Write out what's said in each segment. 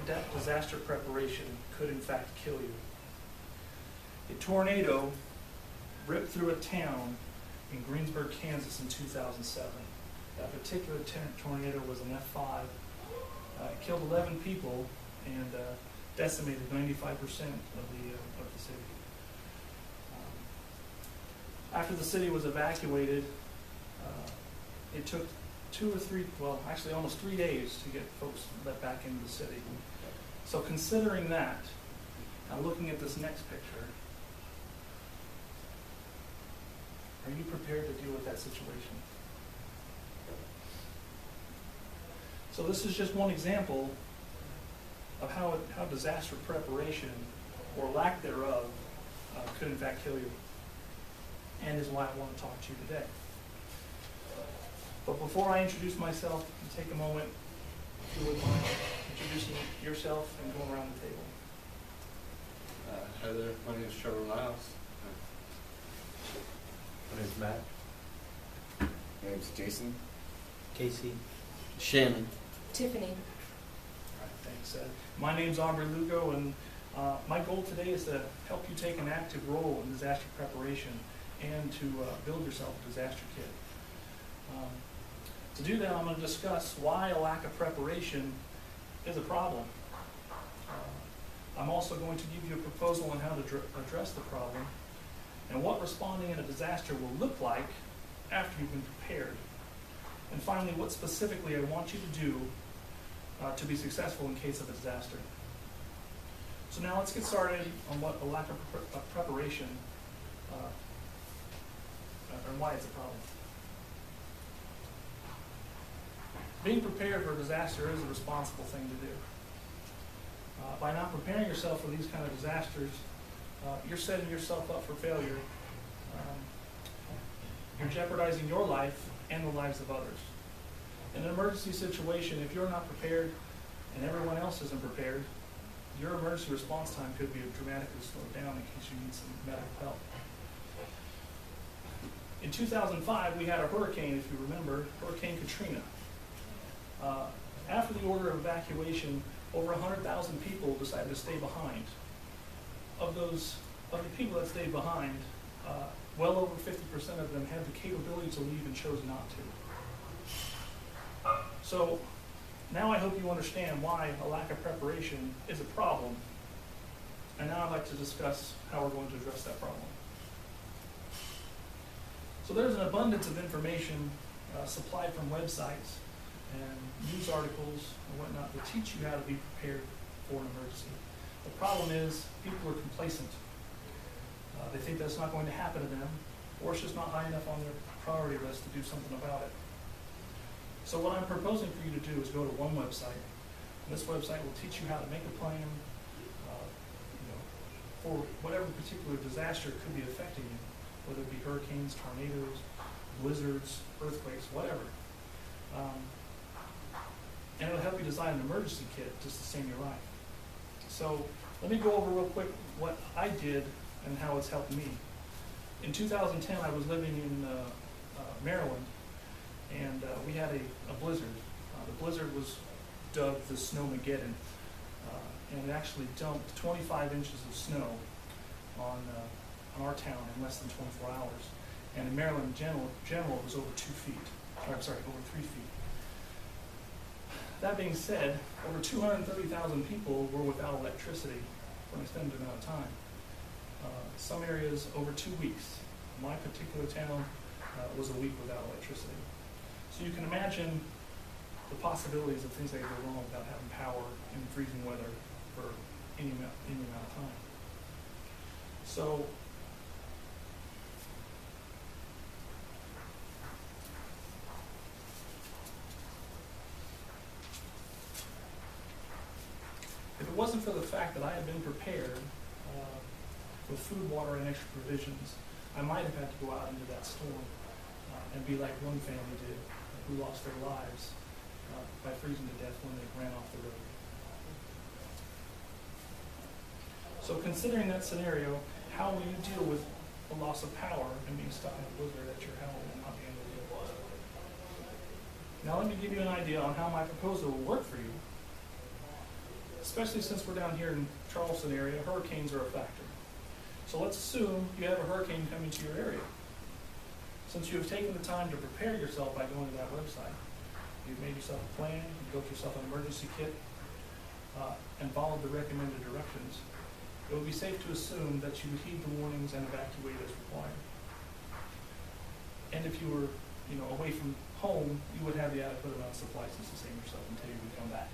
disaster preparation could in fact kill you. A tornado ripped through a town in Greensburg, Kansas in 2007. That particular tornado was an F5. It killed 11 people and decimated 95% of the city. After the city was evacuated, it took almost 3 days to get folks let back into the city. So considering that, now looking at this next picture, are you prepared to deal with that situation? So this is just one example of how disaster preparation, or lack thereof, could in fact kill you, and is why I want to talk to you today. But before I introduce myself, take a moment, if you would mind introducing yourself and going around the table. Hi there, my name is Trevor Miles. My name's Matt. My name's Jason. Casey. Shannon. Tiffany. All right, thanks. My name's Aubrey Lugo, and my goal today is to help you take an active role in disaster preparation and to build yourself a disaster kit. To do that, I'm going to discuss why a lack of preparation is a problem. I'm also going to give you a proposal on how to address the problem and what responding in a disaster will look like after you've been prepared. And finally, what specifically I want you to do to be successful in case of a disaster. So now let's get started on what a lack of preparation and why it's a problem. Being prepared for a disaster is a responsible thing to do. By not preparing yourself for these kind of disasters, you're setting yourself up for failure. You're jeopardizing your life and the lives of others. In an emergency situation, if you're not prepared and everyone else isn't prepared, your emergency response time could be dramatically slowed down in case you need some medical help. In 2005, we had a hurricane, if you remember, Hurricane Katrina. After the order of evacuation, over 100,000 people decided to stay behind. Of the people that stayed behind, well over 50% of them had the capability to leave and chose not to. So now I hope you understand why a lack of preparation is a problem. And now I'd like to discuss how we're going to address that problem. So there's an abundance of information supplied from websites and news articles and whatnot that teach you how to be prepared for an emergency. The problem is people are complacent. They think that's not going to happen to them, or it's just not high enough on their priority list to do something about it. So what I'm proposing for you to do is go to one website. And this website will teach you how to make a plan for whatever particular disaster could be affecting you, whether it be hurricanes, tornadoes, blizzards, earthquakes, whatever. And it'll help you design an emergency kit to sustain your life. So let me go over real quick what I did and how it's helped me. In 2010, I was living in Maryland, and we had a blizzard. The blizzard was dubbed the Snowmageddon, and it actually dumped 25 inches of snow on our town in less than 24 hours. And in Maryland in general, it was over 2 feet. Over 3 feet. That being said, over 230,000 people were without electricity for an extended amount of time. Some areas over 2 weeks. My particular town was a week without electricity. So you can imagine the possibilities of things that could go wrong without having power in freezing weather for any amount of time. So if it wasn't for the fact that I had been prepared with food, water, and extra provisions, I might have had to go out into that storm and be like one family did, who lost their lives by freezing to death when they ran off the road. So considering that scenario, how will you deal with the loss of power and being stuck in a blizzard at your home and not being able to deal with it? Now let me give you an idea on how my proposal will work for you. especially since we're down here in Charleston area, hurricanes are a factor. So let's assume you have a hurricane coming to your area. Since you have taken the time to prepare yourself by going to that website, you've made yourself a plan, you built yourself an emergency kit, and followed the recommended directions, it would be safe to assume that you would heed the warnings and evacuate as required. And if you were, away from home, you would have the adequate amount of supplies to sustain yourself until you would come back.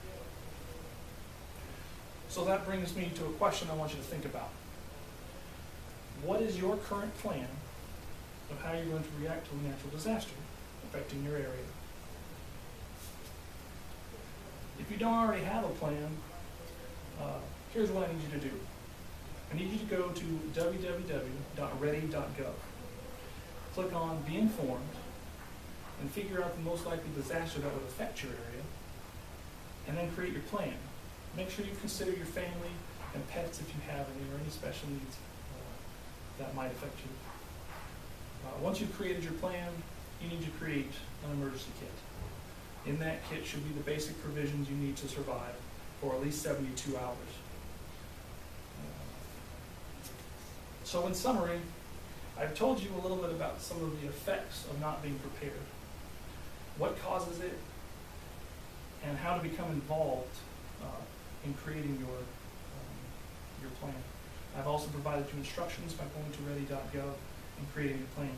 So that brings me to a question I want you to think about. What is your current plan of how you're going to react to a natural disaster affecting your area? If you don't already have a plan, here's what I need you to do. I need you to go to www.ready.gov. Click on Be Informed and figure out the most likely disaster that would affect your area, and then create your plan. Make sure you consider your family and pets if you have any, or any special needs that might affect you. Once you've created your plan, you need to create an emergency kit. In that kit should be the basic provisions you need to survive for at least 72 hours. So in summary, I've told you a little bit about some of the effects of not being prepared, what causes it, and how to become involved in creating your plan. I've also provided you instructions by going to ready.gov and creating a plan.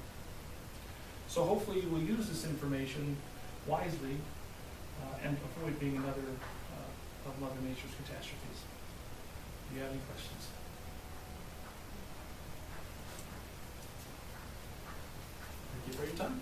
So hopefully you will use this information wisely and avoid being another of Mother Nature's catastrophes. Do you have any questions? Thank you for your time.